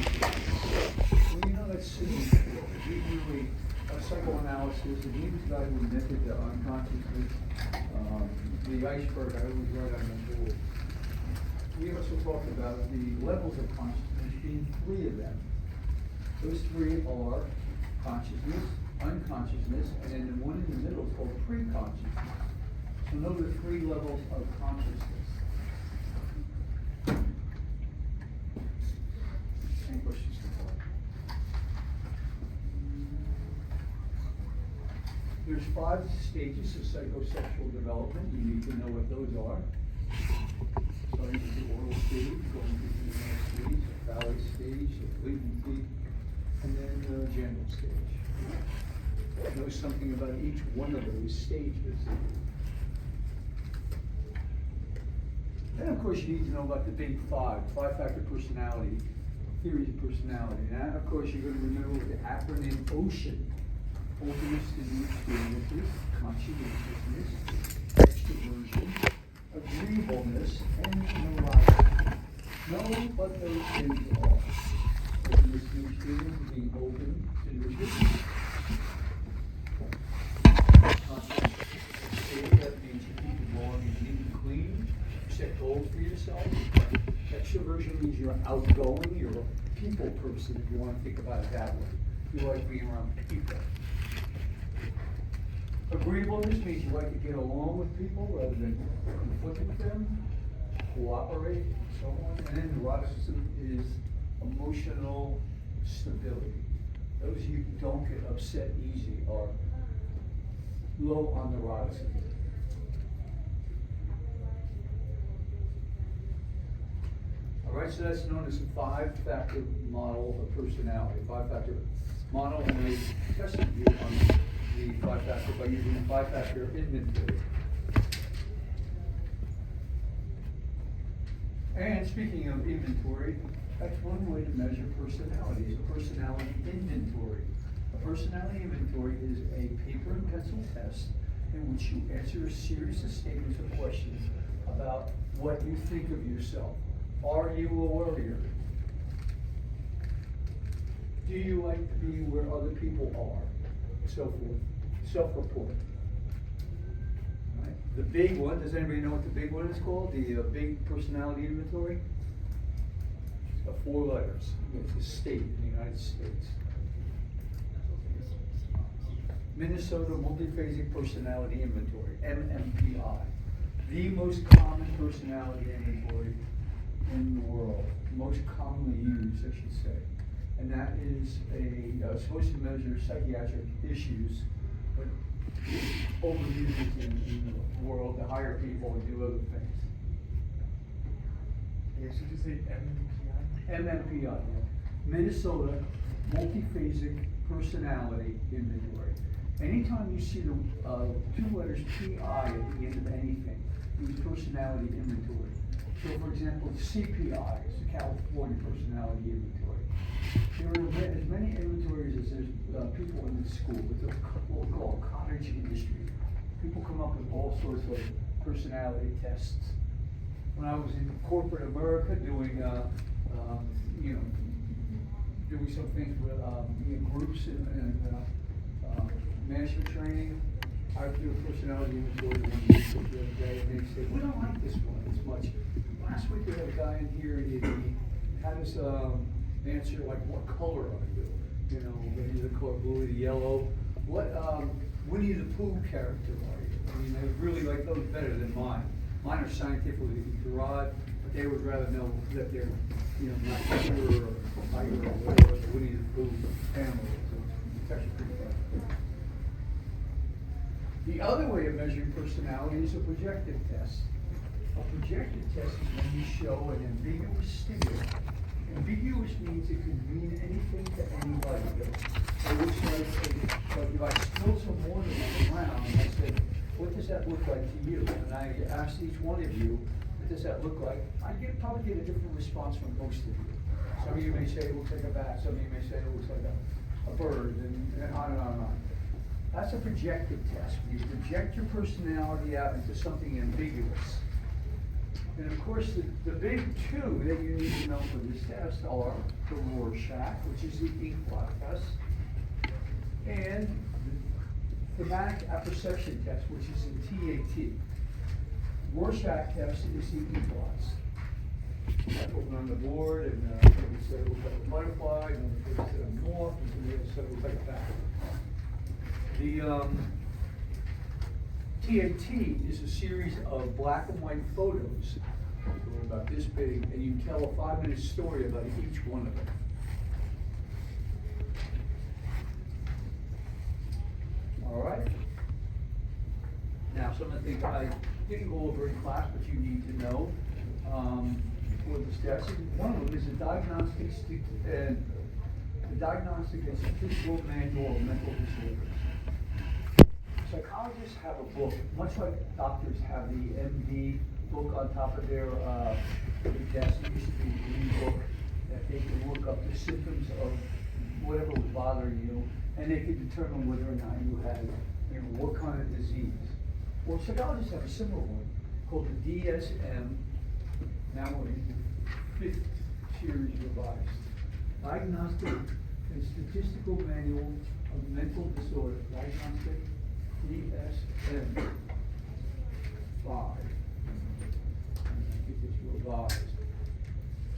consciousness. Well, you know, that's really a psychoanalysis, and he was the guy who invented the unconsciousness, the iceberg I always write on the board. We also talked about the levels of consciousness being three of them. Those three are consciousness, unconsciousness, and then the one in the middle is called pre-consciousness. So those are three levels of consciousness. Any questions so far? There's 5 stages of psychosexual development. You need to know what those are. Starting with the oral stage, going to the neural stage, the phallic stage, the latent, and then the general stage. Know something about each one of those stages. Then, of course, you need to know about the big 5-factor personality, theories of personality. And of course, you're going to remember the acronym OCEAN. Openness to new experiences, conscientiousness, extroversion, agreeableness, and neurotic. Know what those things are. Openness to new experiences, being open to new experiences. That means you keep it long and neat and clean. You set goals for yourself. Extroversion means you're outgoing, you're a people person if you want to think about it that way. You like being around people. Agreeableness means you like to get along with people rather than conflict with them, cooperate, and so on. And then neuroticism is emotional stability. Those of you who don't get upset easy are low on neuroticism. All right, so that's known as a 5-factor model of personality. 5-factor model, and they tested you on the 5-factor by using a 5-factor inventory. And speaking of inventory, that's one way to measure personality, is a personality inventory. A personality inventory is a paper and pencil test in which you answer a series of statements or questions about what you think of yourself. Are you a worrier? Do you like to be where other people are? So forth. Self-report. Right. The big one, does anybody know what the big one is called? The big personality inventory? It's got 4 letters. It's a state in the United States. Minnesota Multiphasic Personality Inventory, MMPI. The most common personality inventory in the world. Most commonly used, I should say. And that is supposed to measure psychiatric issues, but overused in the world to hire people and do other things. Yeah, should you say MMPI? MMPI, yeah. Minnesota Multiphasic Personality Inventory. Anytime you see the 2 letters PI at the end of anything, use personality inventory. So, for example, CPI is the California Personality Inventory. There are as many inventories as there's people in the school. It's what we call a cottage industry. People come up with all sorts of personality tests. When I was in corporate America doing, doing some things with groups and management training, I would do a personality inventory the other day, and they said, we don't like this one as much. Last week we had a guy in here, he had us answer like, what color are you? You know, maybe the color blue, the yellow. What Winnie the Pooh character are you? I mean, they really like those better than mine. Mine are scientifically derived, but they would rather know that they're, not tiger or tiger or whatever the Winnie the Pooh animal is. It's actually pretty fun. The other way of measuring personality is a projective test. A projective test is when you show an ambiguous stimulus. Ambiguous means it could mean anything to anybody. It looks like if I spilled some water on the ground and I said, what does that look like to you? And I asked each one of you, what does that look like? Probably get a different response from most of you. Some of you may say it looks like a bat. Some of you may say it looks like a bird, and on and on and on. That's a projective test. You project your personality out into something ambiguous. And of course, the big two that you need to know for this test are the Rorschach, which is the ink blot test, and the thematic apperception test, which is the TAT. Rorschach test is the ink blots. I put one on the board, and we said it looked like a butterfly, and then we said a moth, and then we said it looked like a bat. The TAT is a series of black and white photos, they're about this big, and you tell a 5-minute story about each one of them. All right? Now, some of the things I didn't go over in class, but you need to know for this test. One of them is the Diagnostic and Statistical Manual of Mental Disorders. Psychologists have a book, much like doctors have the MD book on top of their desk. It used to be a green book that they can look up the symptoms of whatever was bothering you, and they can determine whether or not you had, what kind of disease. Well, psychologists have a similar one called the DSM. Now we're in the 5th series revised. Diagnostic and Statistical Manual of Mental Disorder. Diagnostic DSM 5. I think it's revised.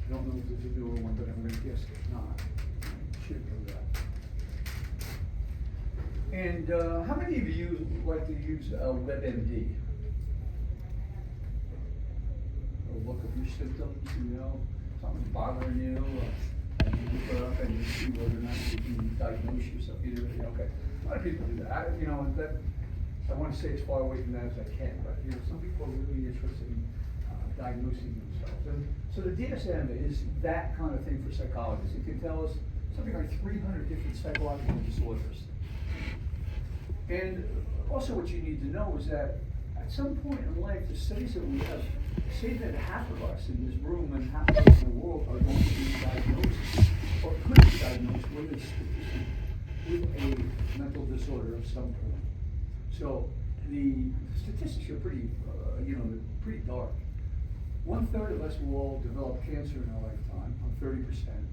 I don't know if there's a newer one, but I'm going to guess it's not. I should know that. And how many of you like to use WebMD? Look up your symptoms, something's bothering you, and you look it up and you see whether or not you can diagnose yourself either. Okay, a lot of people do that. That I want to stay as far away from that as I can, but some people are really interested in diagnosing themselves. And so the DSM is that kind of thing for psychologists. It can tell us something like 300 different psychological disorders. And also, what you need to know is that at some point in life, the studies that we have say that half of us in this room and half of us in the world are going to be diagnosed or could be diagnosed with a mental disorder of some point. So the statistics are pretty, pretty dark. 1/3 of us will all develop cancer in our lifetime, on 30%.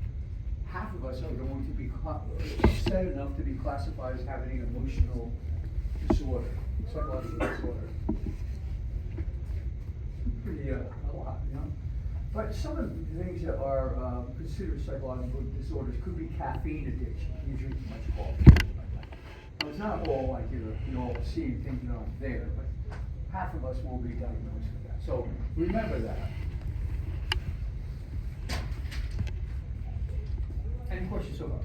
Half of us are going to be upset enough to be classified as having an emotional disorder, psychological disorder. Pretty a lot, But some of the things that are considered psychological disorders could be caffeine addiction. You drink too much coffee. Now, it's not all like you're seeing things that aren't there, but half of us will be diagnosed with that. So remember that. Any questions so far?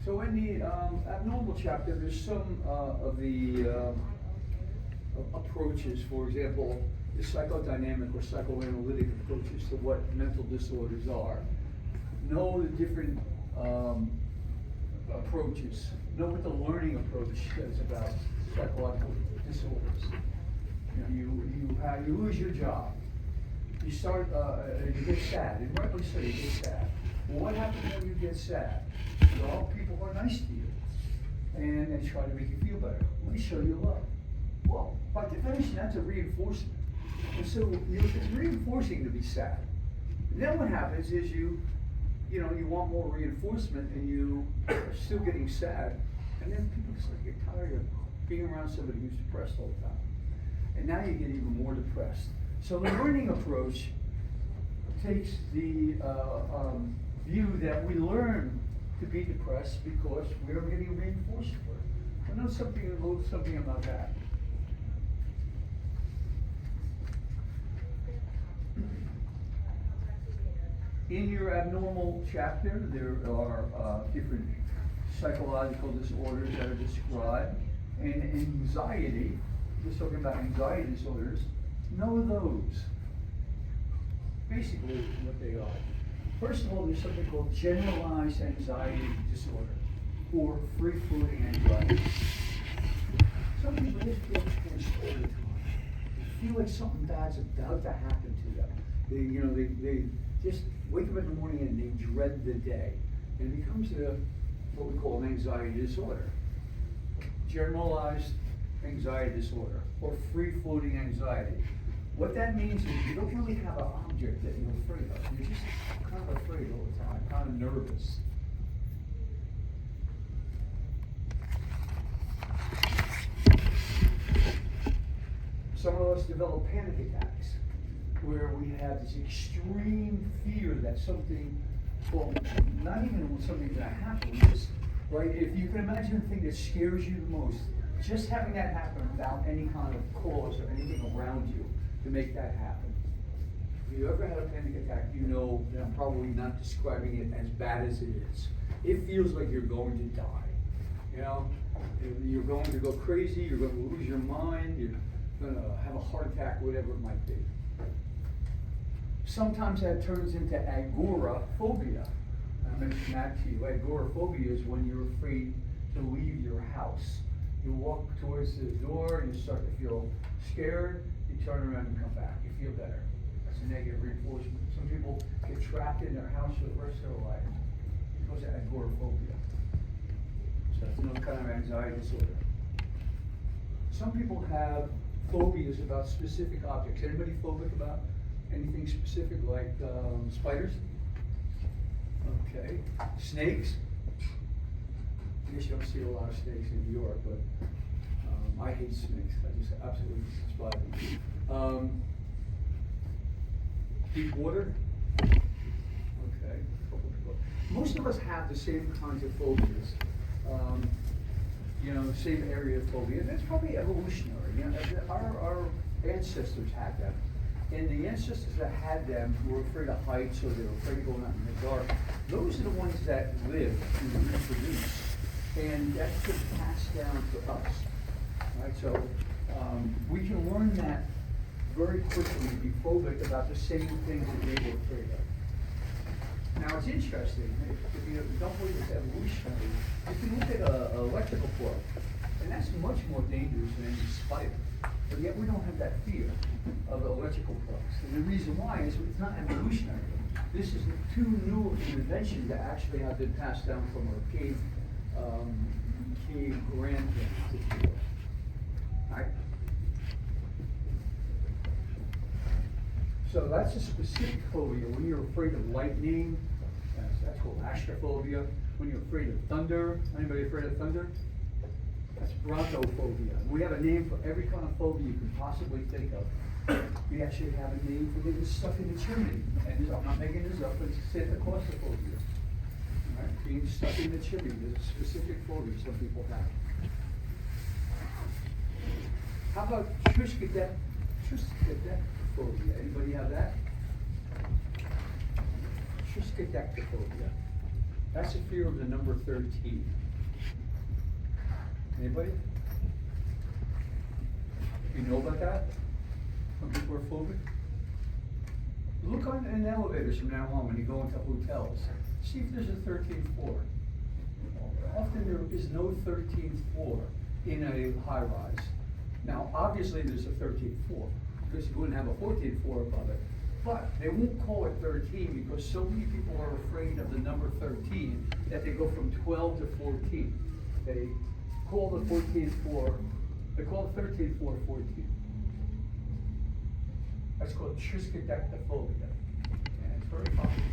So in the abnormal chapter, there's some of the approaches, for example, the psychodynamic or psychoanalytic approaches to what mental disorders are. Know the different approaches. Know what the learning approach is about psychological disorders. You lose your job. You start, you get sad, and rightly so, you get sad. Well, what happens when you get sad? Well, people are nice to you, and they try to make you feel better. Let me show you love. Well, by definition, that's a reinforcement. And so it's reinforcing to be sad. And then what happens is you want more reinforcement, and you are still getting sad. And then people start to get tired of being around somebody who's depressed all the time. And now you get even more depressed. So the learning approach takes the view that we learn to be depressed because we are getting reinforced for it. I know something about that. In your abnormal chapter, there are different psychological disorders that are described. And anxiety, just talking about anxiety disorders, know those. Basically what they are. First of all, there's something called generalized anxiety disorder, or free-floating anxiety. Some people just feel tense all the time. They feel like something bad's about to happen to them. They just wake up in the morning and they dread the day. And it becomes what we call an anxiety disorder. Generalized anxiety disorder, or free-floating anxiety. What that means is you don't really have an object that you're afraid of. You're just kind of afraid all the time, kind of nervous. Some of us develop panic attacks where we have this extreme fear that something, well, not even when something's gonna happen, just, right? If you can imagine the thing that scares you the most, just having that happen without any kind of cause or anything around you to make that happen. If you ever had a panic attack, you know that I'm probably not describing it as bad as it is. It feels like you're going to die, you know? You're going to go crazy, you're going to lose your mind, you're going to have a heart attack, whatever it might be. Sometimes that turns into agoraphobia. I mentioned that to you. Agoraphobia is when you're afraid to leave your house. You walk towards the door and you start to feel scared, you turn around and come back, you feel better. That's a negative reinforcement. Some people get trapped in their house for the rest of their life because of agoraphobia. So that's another kind of anxiety disorder. Some people have phobias about specific objects. Anybody phobic about anything specific like spiders? Okay. Snakes? I guess you don't see a lot of snakes in New York, but I hate snakes. I just absolutely despise them. Deep water? Okay. Most of us have the same kinds of phobias. You know, the same area of phobia. That's probably evolutionary. You know, our ancestors had them. And the ancestors that had them who were afraid of heights or they were afraid of going out in the dark, those are the ones that live and reproduce. And that's just passed down to us. Right? So we can learn that very quickly and be phobic about the same things that they were afraid of. Now it's interesting, if you don't believe it's evolutionary, you can look at an electrical plug, and that's much more dangerous than any spider. But yet we don't have that fear of electrical plugs. And the reason why is it's not evolutionary. This is two new inventions that actually have been passed down from our cave grandparents, if you will. Right? So that's a specific phobia. When you're afraid of lightning, that's called astrophobia. When you're afraid of thunder, anybody afraid of thunder? That's brontophobia. We have a name for every kind of phobia you can possibly think of. We actually have a name for getting stuck in the chimney. And I'm not making this up, but it's Santa Claustrophobia. Right? Being stuck in the chimney is a specific phobia some people have. How about Triskaidekaphobia? Anybody have that? Triskaidekaphobia. That's a fear of the number 13. Anybody? You know about that? Some people are phobic? Look on in elevators from now on when you go into hotels. See if there's a 13th floor. Often there is no 13th floor in a high rise. Now, obviously there's a 13th floor because you wouldn't have a 14th floor above it. But they won't call it 13 because so many people are afraid of the number 13 that they go from 12 to 14. They call the 14th floor, they call the 13th floor 14. That's called Triskaidekaphobia. And it's very popular.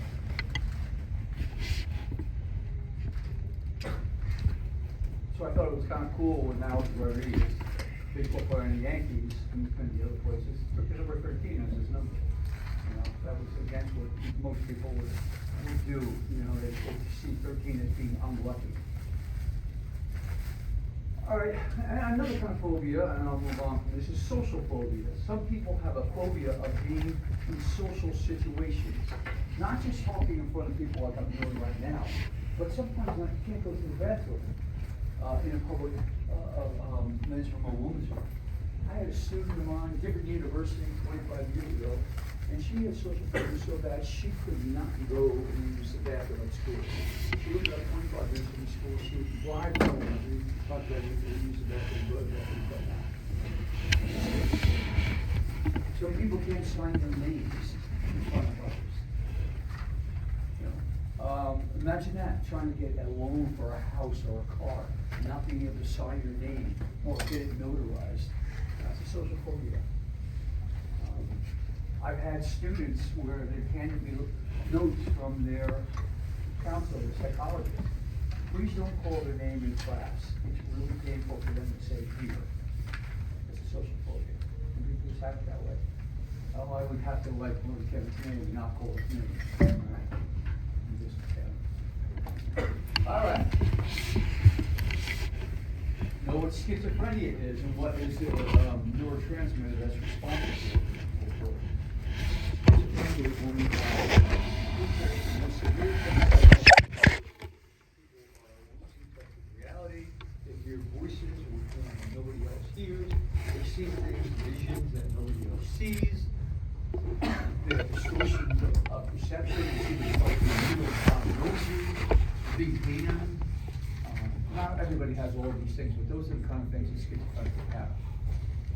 So I thought it was kind of cool when now where he is. Baseball player in the Yankees and the other places took the number 13 as his number. You know, that was against what most people would do. You know, they see 13 as being unlucky. All right, and another kind of phobia, and I'll move on from this, is social phobia. Some people have a phobia of being in social situations. Not just talking in front of people like I'm doing right now, but sometimes when I can't go to the bathroom in a public men's room or women's room. I had a student of mine, different university, 25 years ago, and she had social phobia so bad she could not go and use the bathroom at school. She was about 25 years in school. She would drive home and talk about it and use the bathroom, go to the bathroom, but not. So people can't sign their names in front of others. You know, imagine that, trying to get a loan for a house or a car, not being able to sign your name or get it notarized. That's a social phobia. I've had students where they've handed me notes from their counselor, psychologist. Please don't call their name in class. It's really painful for them to say here. It's a social phobia. And people just have it that way. Oh, I would have to like learn Kevin's name and not call his name. Right? And this is Kevin. All right. Know what schizophrenia is and what is the neurotransmitter that's responsible for it. Schizophrenia is when we reality, they hear voices that nobody else hears, they see things, visions that nobody else sees, they have distortions of perception, they see the prognosis, big hand. Not everybody has all of these things, but those are the kind of things that schizophrenics have.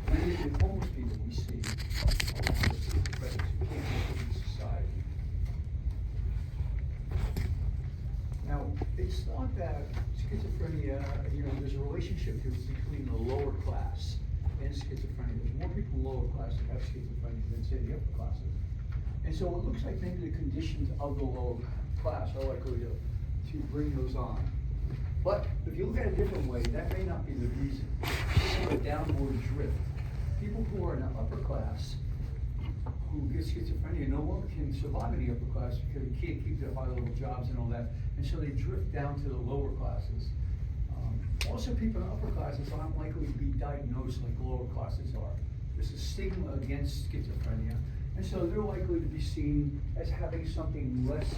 Many of the homeless people we see are the schizophrenics who can't live in society. Now, it's thought that schizophrenia, there's a relationship between the lower class and schizophrenia. There's more people in the lower class that have schizophrenia than, say, the upper classes. And so it looks like maybe the conditions of the lower class are likely to bring those on. But if you look at it a different way, that may not be the reason. It's a downward drift. People who are in the upper class who get schizophrenia no longer can survive in the upper class because they can't keep their high-level jobs and all that, and so they drift down to the lower classes. Also, people in the upper classes aren't likely to be diagnosed like lower classes are. There's a stigma against schizophrenia, and so they're likely to be seen as having something less,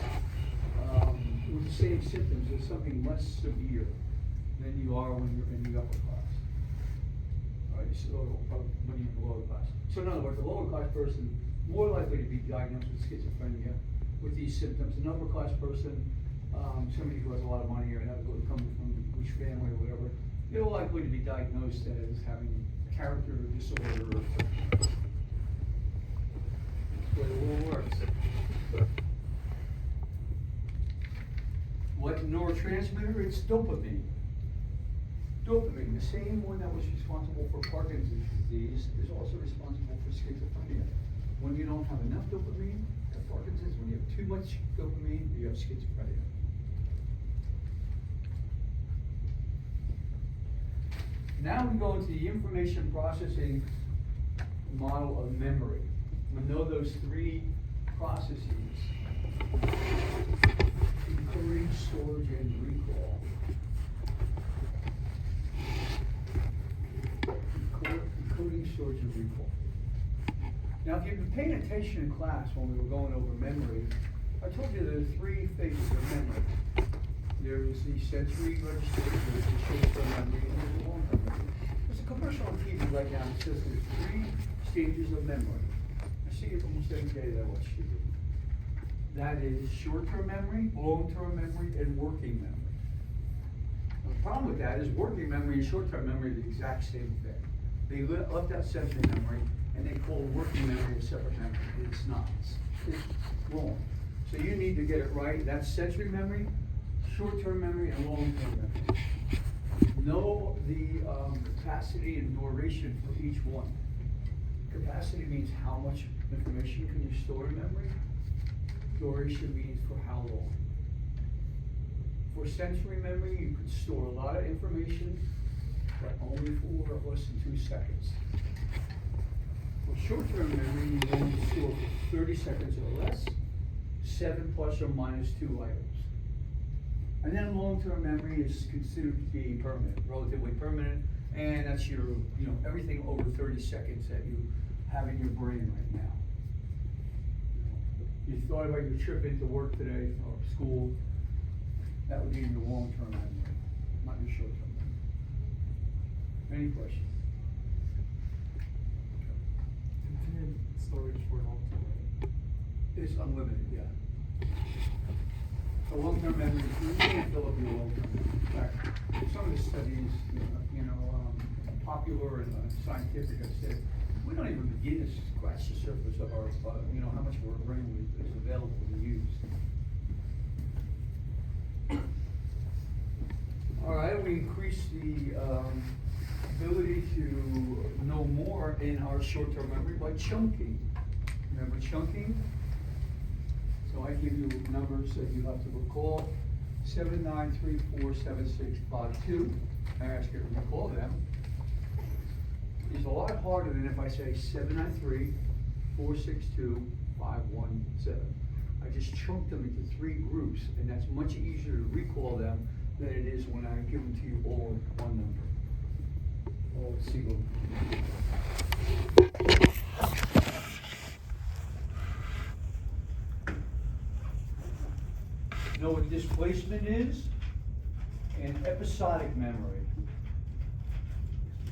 with the same symptoms, as something less severe than you are when you're in the upper class. All right, so when you're in the lower class. So in other words, a lower class person more likely to be diagnosed with schizophrenia with these symptoms. An upper class person, somebody who has a lot of money or coming from a rich family or whatever, they're likely to be diagnosed as having character disorder. That's the way the world works. What neurotransmitter? It's dopamine. Dopamine, the same one that was responsible for Parkinson's disease, is also responsible for schizophrenia. When you don't have enough dopamine, you have Parkinson's. When you have too much dopamine, you have schizophrenia. Now we go into the information processing model of memory. We know those three processes: encoding, storage, and recall. Encoding, storage, and recall. Now, if you've been paying attention in class when we were going over memory, I told you there are three phases of memory. There is the sensory registration, there's the short-term memory, and there's the long-term memory. There's a commercial on TV right now that says there's three stages of memory. I see it almost every day that I watch TV. That is short-term memory, long-term memory, and working memory. Now, the problem with that is working memory and short-term memory are the exact same thing. They left out sensory memory, and they call working memory a separate memory. It's not. It's wrong. So you need to get it right. That's sensory memory, short-term memory, and long-term memory. Know the capacity and duration for each one. Capacity means how much information can you store in memory. Duration means for how long. For sensory memory, you can store a lot of information, but only for less than 2 seconds. For short-term memory, you only store for 30 seconds or less, 7 plus or minus 2 items. And then long-term memory is considered to be permanent, relatively permanent, and that's your, everything over 30 seconds that you have in your brain right now. You thought about your trip into work today or school, that would be in your long-term memory, not your short-term memory. Any questions? Infinite storage for long-term. It's unlimited, yeah. So long-term memory, you can't fill up your long-term memory. In fact, some of the studies, popular and scientific have said, we don't even begin to scratch the surface of our, how much of our brain is available to use. All right, we increase the ability to know more in our short-term memory by chunking. Remember chunking? So I give you numbers that you have to recall, 79347652. I ask you to recall them. It's a lot harder than if I say 793462517. I just chunk them into 3 groups, and that's much easier to recall them than it is when I give them to you all in one number. Oh, let's see. You know what displacement is? And episodic memory.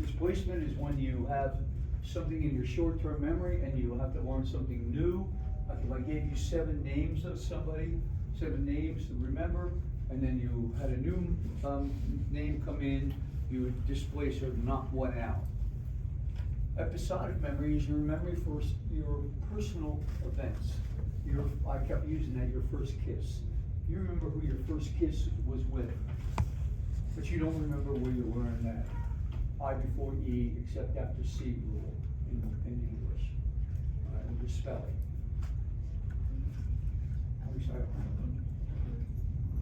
Displacement is when you have something in your short-term memory and you have to learn something new. Like if I gave you 7 names of somebody, 7 names to remember, and then you had a new name come in, you would displace or knock one out. Episodic memory is your memory for your personal events. I kept using that, your first kiss. You remember who your first kiss was with, but you don't remember where you learned that. I before E, except after C rule in English, with the spelling. At least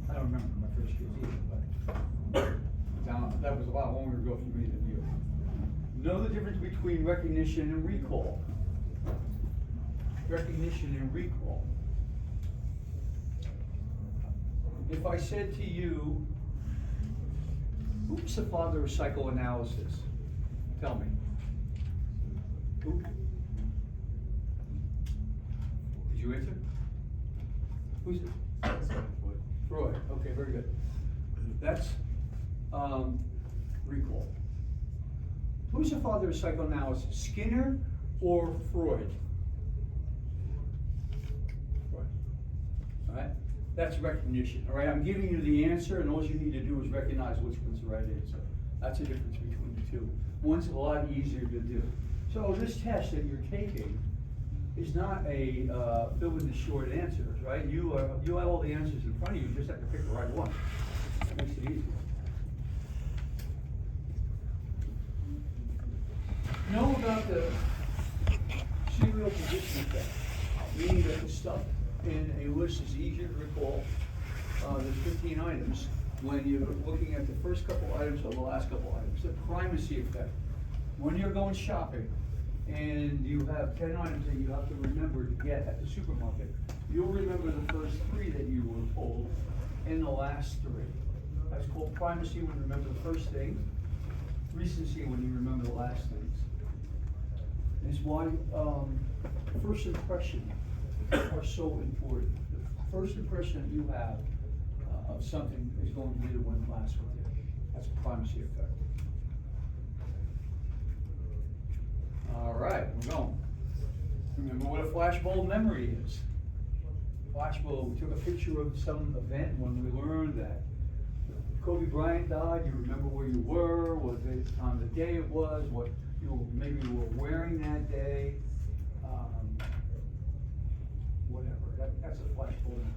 I don't remember my first kiss either, but that was a lot longer ago for me than you. Know the difference between recognition and recall. Recognition and recall. If I said to you, who's the father of psychoanalysis? Tell me. Who? Did you answer? Who's it? Freud. Okay, very good. That's recall. Who's the father of psychoanalysis? Skinner or Freud? Freud. All right? That's recognition. All right? I'm giving you the answer, and all you need to do is recognize which one's the right answer. That's the difference between the two. One's a lot easier to do. So this test that you're taking is not a fill in the short answers, right? You have all the answers in front of you. You just have to pick the right one. That makes it easier. Know about the serial position effect, meaning that the stuff in a list is easier to recall. There's 15 items when you're looking at the first couple items or the last couple items. The primacy effect. When you're going shopping and you have 10 items that you have to remember to get at the supermarket, you'll remember the first 3 that you were told and the last 3. That's called primacy when you remember the first thing, recency when you remember the last things. It's why first impressions are so important. The first impression that you have of something is going to be the one that lasts with you. That's a primacy effect. All right, we're going. Remember what a flashbulb memory is. Flashbulb, we took a picture of some event when we learned that Kobe Bryant died. You remember where you were, what time of the day it was, what maybe you were wearing that day, whatever. That's a flashbulb memory.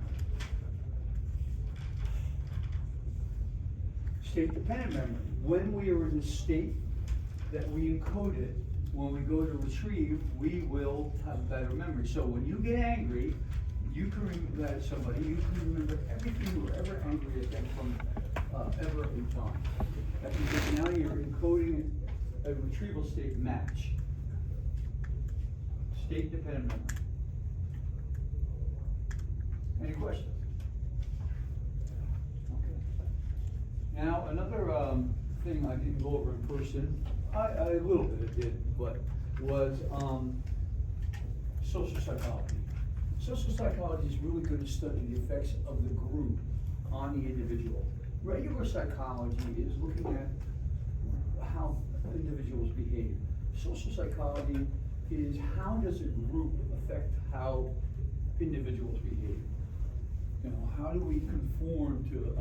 State-dependent memory. When we are in the state that we encoded, when we go to retrieve, we will have better memory. So when you get angry, you can remember that somebody, you can remember everything you were ever angry at them from ever in time. That's because now you're encoding a retrieval state match. State-dependent memory. Any questions? Okay. Now, another thing I didn't go over in person, a little bit I did, but was social psychology. Social psychology is really good at studying the effects of the group on the individual. Regular psychology is looking at how individuals behave. Social psychology is how does a group affect how individuals behave? You know, how do we conform to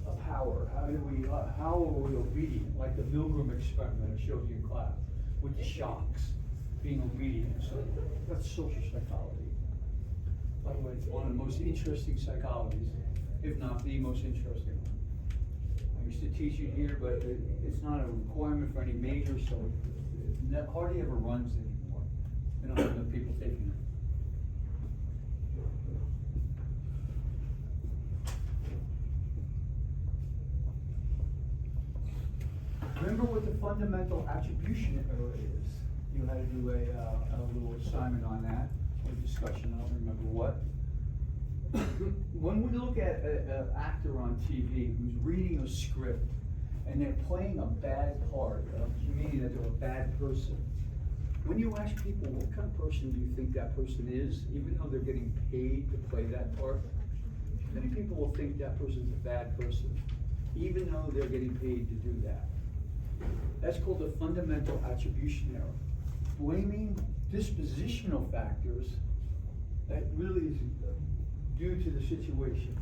a power? How are we obedient? Like the Milgram experiment I showed you in class with the shocks, being obedient. So that's social psychology. By the way, it's one of the most interesting psychologies, if not the most interesting one. I used to teach it here, but it's not a requirement for any major, so it hardly ever runs anymore. They don't have enough people taking it. Remember what the fundamental attribution error is. You had to do a little assignment on that, or discussion, I don't remember what. When we look at an actor on TV who's reading a script and they're playing a bad part, meaning that they're a bad person, when you ask people what kind of person do you think that person is, even though they're getting paid to play that part, many people will think that person's a bad person, even though they're getting paid to do that. That's called the fundamental attribution error. Blaming dispositional factors that really is due to the situation.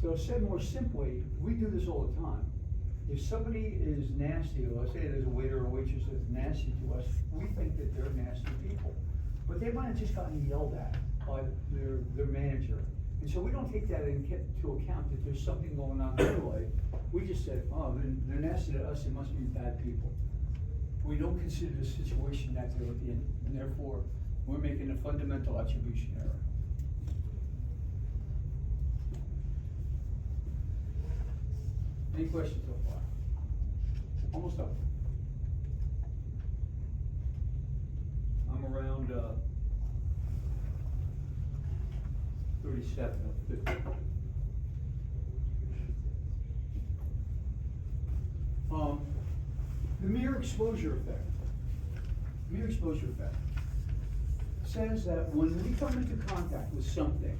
So said more simply, we do this all the time. If somebody is nasty, or let's say there's a waiter or waitress that's nasty to us, we think that they're nasty people. But they might have just gotten yelled at by their manager. And so we don't take that into account that there's something going on anyway. We just said, oh, they're nasty to us, it must be bad people. We don't consider the situation that they're in, and therefore, we're making a fundamental attribution error. Any questions so far? Almost up. I'm around 37 of 50. The mere exposure effect. Mere exposure effect says that when we come into contact with something,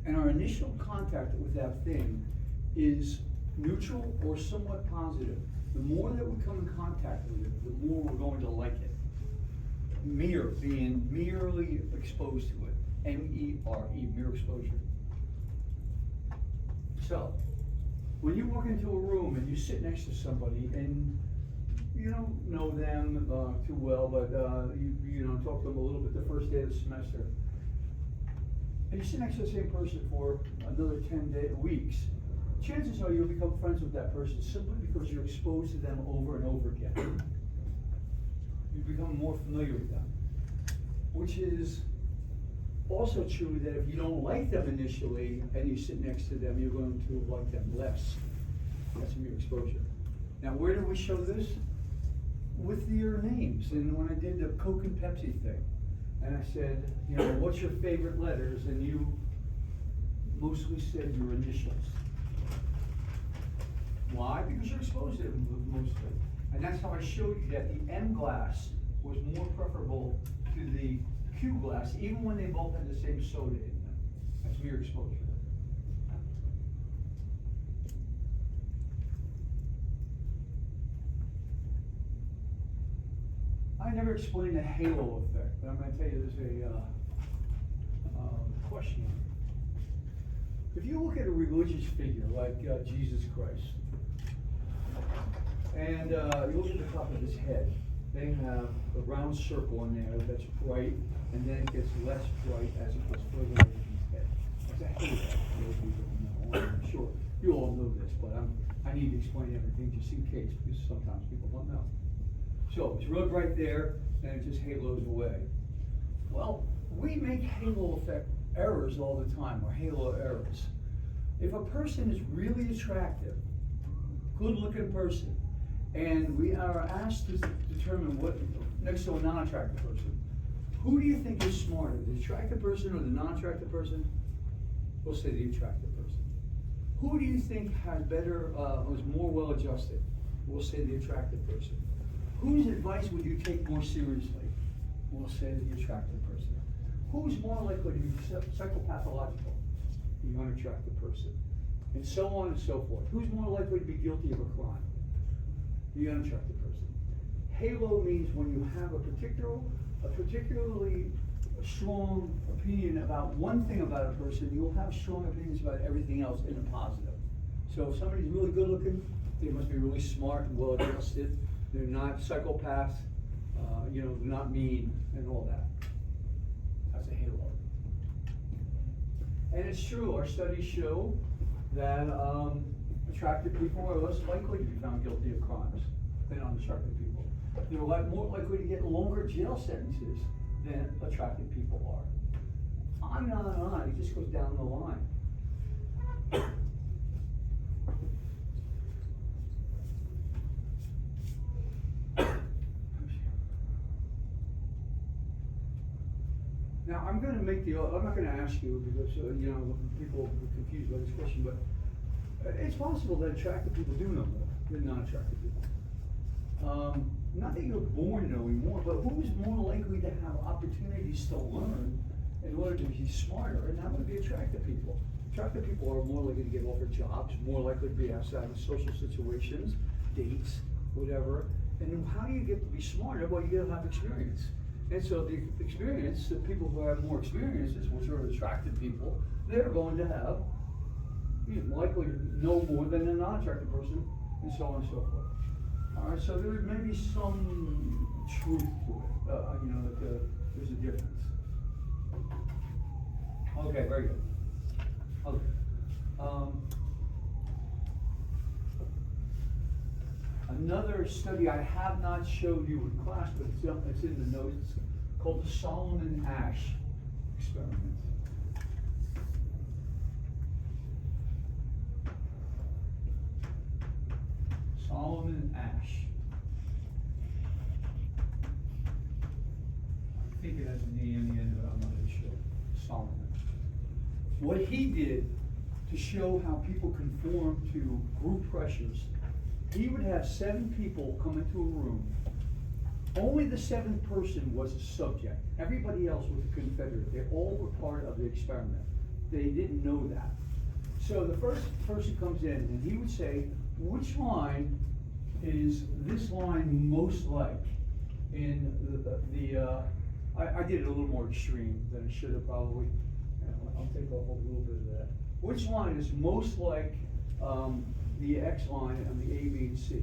and our initial contact with that thing is neutral or somewhat positive, the more that we come in contact with it, the more we're going to like it. Mere, being merely exposed to it. M-E-R-E, mere exposure. So, when you walk into a room and you sit next to somebody and you don't know them too well, but you know, talk to them a little bit the first day of the semester, and you sit next to the same person for another 10 weeks, chances are you'll become friends with that person simply because you're exposed to them over and over again. You become more familiar with them, which is also true that if you don't like them initially and you sit next to them, you're going to like them less. That's mere exposure. Now, where do we show this? With your names. And when I did the Coke and Pepsi thing, and I said, you know, what's your favorite letters? And you mostly said your initials. Why? Because you're exposed to them mostly. And that's how I showed you that the M glass was more preferable to the Q glass, even when they both had the same soda in them. That's mere exposure. I never explained the halo effect, but I'm going to tell you there's a question. If you look at a religious figure like Jesus Christ, and you look at the top of his head, they have a round circle in there that's bright, and then it gets less bright as it goes further away from his head. It's a halo. Those people know. I'm sure you all know this, but I need to explain everything just in case, because sometimes people don't know. So it's real bright there, and it just halos away. Well, we make halo effect errors all the time, or halo errors. If a person is really attractive, good-looking person, and we are asked to determine what next to a non-attractive person, who do you think is smarter, the attractive person or the non-attractive person? We'll say the attractive person. Who do you think has better, was more well-adjusted? We'll say the attractive person. Whose advice would you take more seriously? We'll say the attractive person. Who's more likely to be psychopathological? The unattractive person. And so on and so forth. Who's more likely to be guilty of a crime? The unattractive person. Halo means when you have a particularly strong opinion about one thing about a person, you'll have strong opinions about everything else in a positive. So if somebody's really good looking, they must be really smart and well adjusted. They're not psychopaths, you know, they're not mean and all that. That's a halo. And it's true, our studies show that attractive people are less likely to be found guilty of crimes than unattractive people. They're more likely to get longer jail sentences than attractive people are. On and on and on, it just goes down the line. Now, I'm not gonna ask you because, people will be confused by this question, but it's possible that attractive people do know more than non-attractive people. Not that you're born knowing more, but who's more likely to have opportunities to learn in order to be smarter, and that would be attractive people. Attractive people are more likely to get offered jobs, more likely to be outside of social situations, dates, whatever. And then how do you get to be smarter? Well, you gotta have experience. And so the experience, the people who have more experiences, which are attractive people, they're going to have, likely know more than a non-attractive person, and so on and so forth. All right, so there may be some truth to it, that there's a difference. Okay, very good. Okay. Another study I have not showed you in class, but it's in the notes, called the Solomon-Asch experiment. Solomon-Asch. I think it has an E in the end, but I'm not really sure. Solomon. What he did to show how people conform to group pressures, he would have 7 people come into a room. Only the 7th person was a subject. Everybody else was a confederate. They all were part of the experiment. They didn't know that. So the first person comes in and he would say, which line is this line most like in I did it a little more extreme than I should have probably. I'll take off a little bit of that. Which line is most like the X line on the A, B, and C?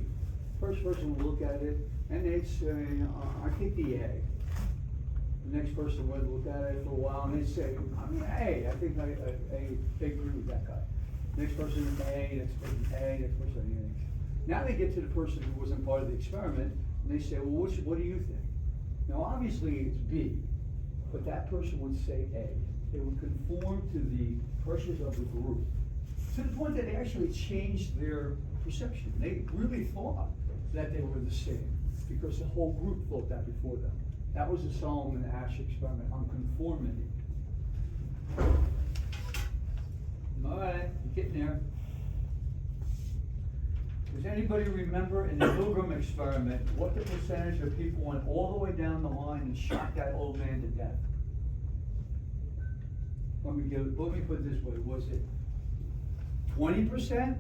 First person will look at it and they'd say, I think the A. The next person would look at it for a while and they'd say, A, I think I agree with that guy. Next person A, next person A, next person A. Now they get to the person who wasn't part of the experiment and they say, well, what do you think? Now obviously it's B, but that person would say A. They would conform to the pressures of the group, to the point that they actually changed their perception. They really thought that they were the same, because the whole group thought that before them. That was the Solomon-Asch experiment on conformity. All right, you're getting there. Does anybody remember in the Milgram experiment what the percentage of people went all the way down the line and shot that old man to death? Let me put it this way, was it 20%,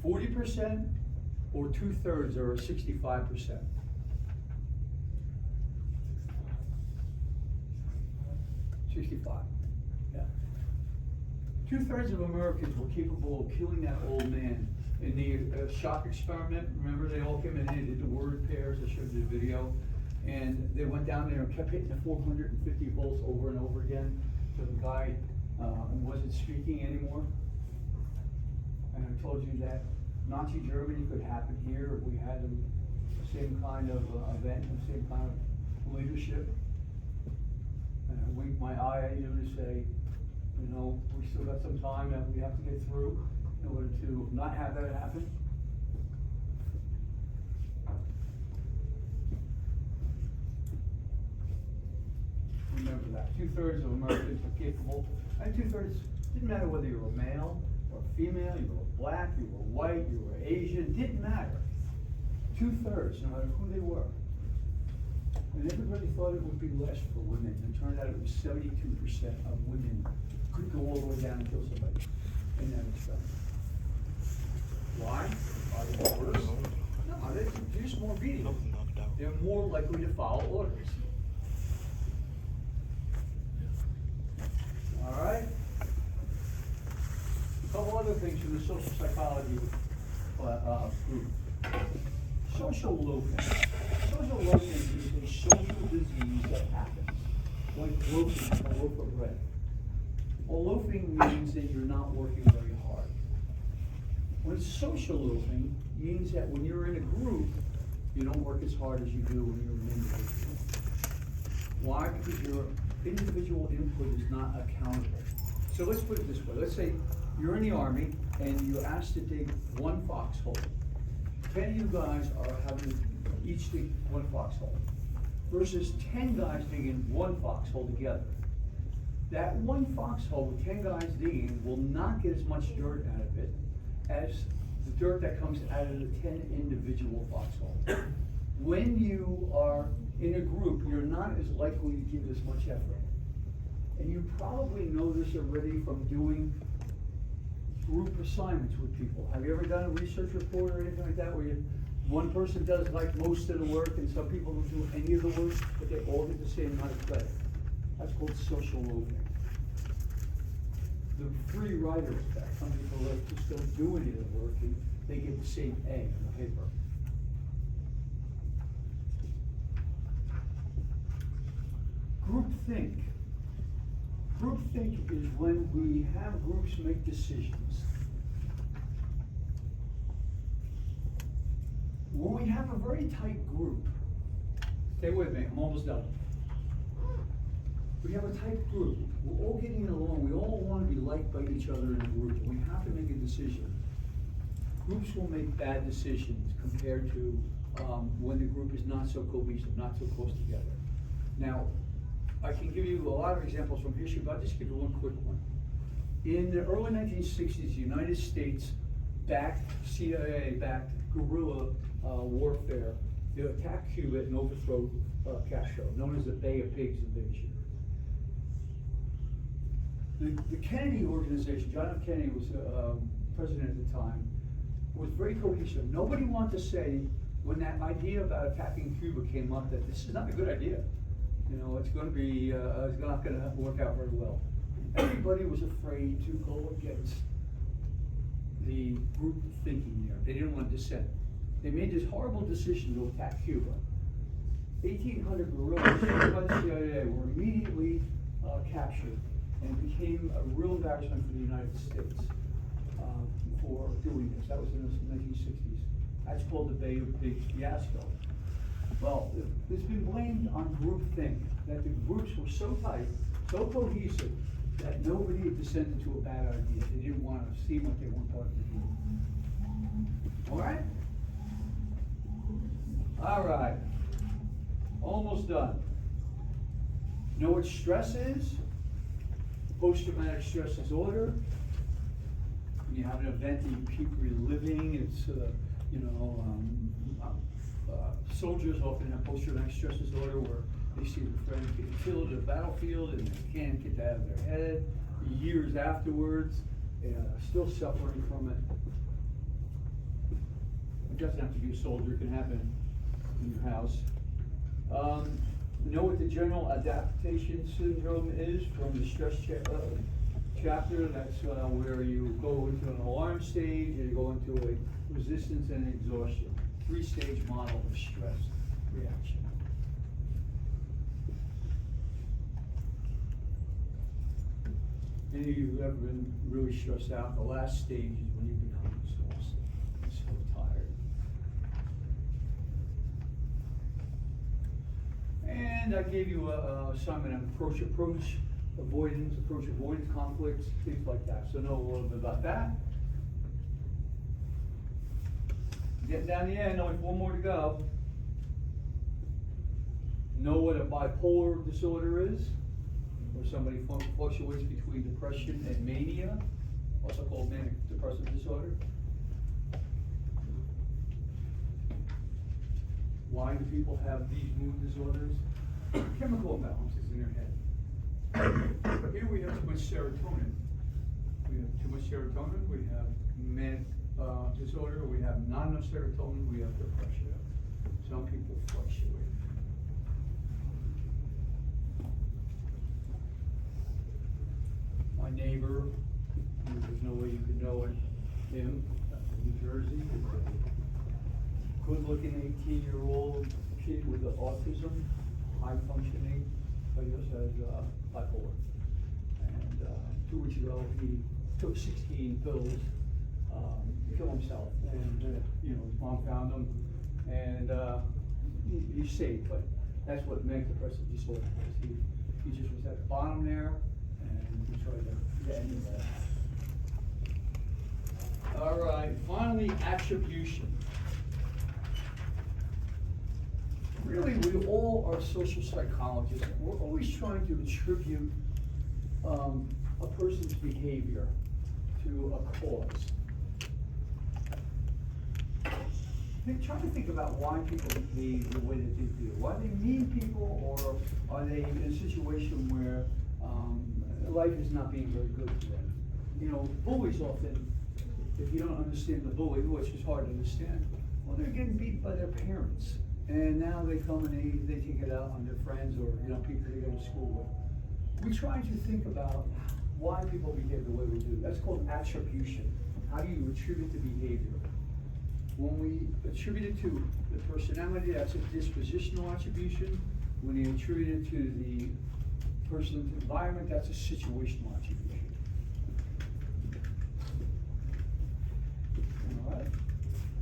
40%, or 2/3, or 65%? 65, yeah. 2/3 of Americans were capable of killing that old man. In the shock experiment, remember they all came in and did the word pairs, I showed you the video, and they went down there and kept hitting the 450 volts over and over again. So the guy wasn't speaking anymore. And I told you that Nazi Germany could happen here if we had the same kind of event, the same kind of leadership. And I winked my eye at you to say, we still got some time that we have to get through in order to not have that happen. Remember that. 2/3 of Americans are capable, and 2/3, didn't matter whether you were a male or a female, you were black, you were white, you were Asian, didn't matter. 2/3, no matter who they were. And everybody thought it would be less for women, and it turned out it was 72% of women could go all the way down and kill somebody in that experiment. Why? Are they worse? No, they're just more obedient. They're more likely to follow orders. All right? A couple other things from the social psychology group. Social loafing. Social loafing is a social disease that happens, like loafing, a loaf of bread. Well, loafing means that you're not working very hard. When social loafing means that when you're in a group, You don't work as hard as you do when you're an individual. Why? Because your individual input is not accountable. So let's put it this way. Let's say you're in the Army and you're asked to dig one foxhole. 10 of you guys are having to each dig one foxhole versus 10 guys digging one foxhole together. That one foxhole with 10 guys digging will not get as much dirt out of it as the dirt that comes out of the 10 individual foxholes. When you are in a group, you're not as likely to give as much effort. And you probably know this already from doing group assignments with people. Have you ever done a research report or anything like that where one person does like most of the work and some people don't do any of the work, but they all get the same amount of credit? That's called social loafing. The free rider effect. Some people that just don't do any of the work and they get the same A on the paper. Groupthink. Groupthink is when we have groups make decisions. When we have a very tight group, stay with me, I'm almost done. We have a tight group, we're all getting along, we all want to be liked by each other in a group, we have to make a decision. Groups will make bad decisions compared to when the group is not so cohesive, not so close together. Now, I can give you a lot of examples from history, but I'll just give you one quick one. In the early 1960s, the United States backed, CIA-backed guerrilla warfare to attack Cuba and overthrow Castro, known as the Bay of Pigs invasion. The Kennedy organization, John F. Kennedy was president at the time, was very cohesive. Nobody wanted to say, when that idea about attacking Cuba came up, that this is not a good idea. You know, it's going to be, it's not going to work out very well. Everybody was afraid to go against the group thinking there. They didn't want to dissent. They made this horrible decision to attack Cuba. 1,800 guerrillas by the CIA were immediately captured and became a real embarrassment for the United States for doing this. That was in the 1960s. That's called the Bay of Pigs fiasco. Well, it's been blamed on groupthink, that the groups were so tight, so cohesive, that nobody had dissented to a bad idea. They didn't want to see what they weren't part of the group. All right? All right. Almost done. Know what stress is? Post-traumatic stress disorder. When you have an event that you keep reliving, it's, soldiers often have post-traumatic stress disorder where they see their friends getting killed at a battlefield and they can't get that out of their head. Years afterwards, still suffering from it. It doesn't have to be a soldier, it can happen in your house. Know what the general adaptation syndrome is from the stress chapter. That's where you go into an alarm stage and you go into a resistance and exhaustion. 3-stage model of stress reaction. Any of you who have ever been really stressed out, the last stage is when you become exhausted, so tired. And I gave you a assignment on approach avoidance conflicts, things like that. So know a little bit about that. Getting down the end, only 4 more to go. Know what a bipolar disorder is, where somebody fluctuates between depression and mania, also called manic depressive disorder. Why do people have these mood disorders? Chemical imbalances in their head. But here we have too much serotonin. We have too much serotonin, we have manic disorder, we have not enough serotonin, we have depression. Some people fluctuate. My neighbor, there's no way you could know it, him, in New Jersey, is a good-looking 18-year-old kid with autism, high functioning, but he also has bipolar. And 2 weeks ago, he took 16 pills to kill himself. And his mom found him And, he's safe, but that's what mental depressive disorder is. He just was at the bottom there, and we tried to get into that. All right, finally, attribution. Really, we all are social psychologists. We're always trying to attribute a person's behavior to a cause. Try to think about why people behave the way that they do. Are they mean people, or are they in a situation where life is not being very good to them? You know, bullies often, if you don't understand the bully, which is hard to understand, well, they're getting beat by their parents. And now they come and they take it out on their friends or, you know, people they go to school with. We try to think about why people behave the way we do. That's called attribution. How do you attribute the behavior? When we attribute it to the personality, that's a dispositional attribution. When you attribute it to the person's environment, that's a situational attribution. All right.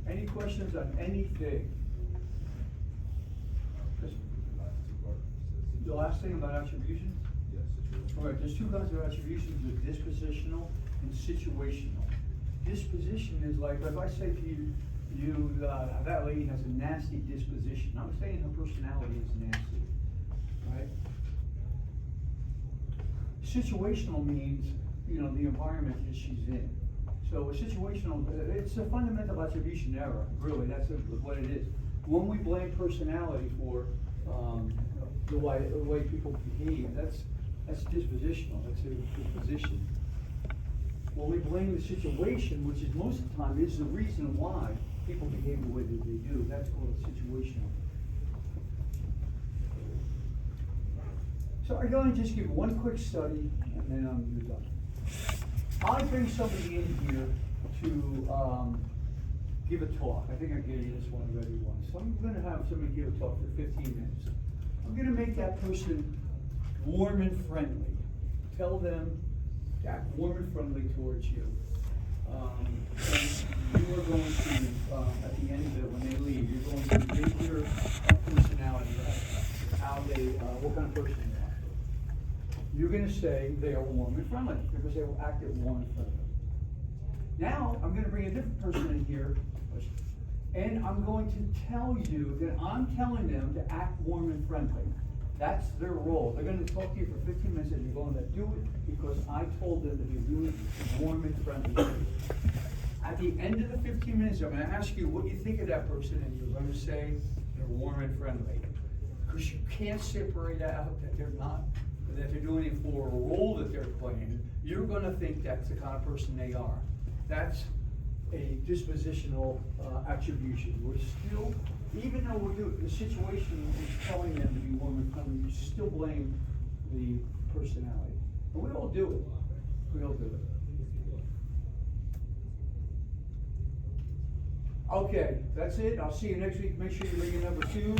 Any questions on anything? The last thing about attribution? Yes, situation. All right, there's two kinds of attributions, there's dispositional and situational. Disposition is like, if I say to you, that lady has a nasty disposition, I'm saying her personality is nasty, right? Situational means, you know, the environment that she's in. So a situational, it's a fundamental attribution error, really, that's what it is. When we blame personality for the way people behave, that's dispositional, that's a disposition. When we blame the situation, which is most of the time is the reason why people behave the way that they do, that's called situational. So I'm going to just give one quick study, and then I'm done. I bring somebody in here to give a talk. I think I gave you this one already once. So I'm going to have somebody give a talk for 15 minutes. I'm going to make that person warm and friendly. Tell them to act warm and friendly towards you. And you are going to, at the end of it, when they leave, you're going to rate their personality, how they, what kind of person they are. You're going to say they are warm and friendly because they will act warm and friendly. Now, I'm going to bring a different person in here, and I'm going to tell you that I'm telling them to act warm and friendly. That's their role. They're going to talk to you for 15 minutes, and you're going to do it because I told them to be really warm and friendly. At the end of the 15 minutes, I'm going to ask you what you think of that person, and you're going to say they're warm and friendly. Because you can't separate out that they're not, that they're doing it for a role that they're playing. You're going to think that's the kind of person they are. That's a dispositional attribution. We're still, even though we're doing the situation is telling them to be warm and friendly, you still blame the personality. But we all do it. We all do it. Okay, that's it. I'll see you next week. Make sure you bring your number 2.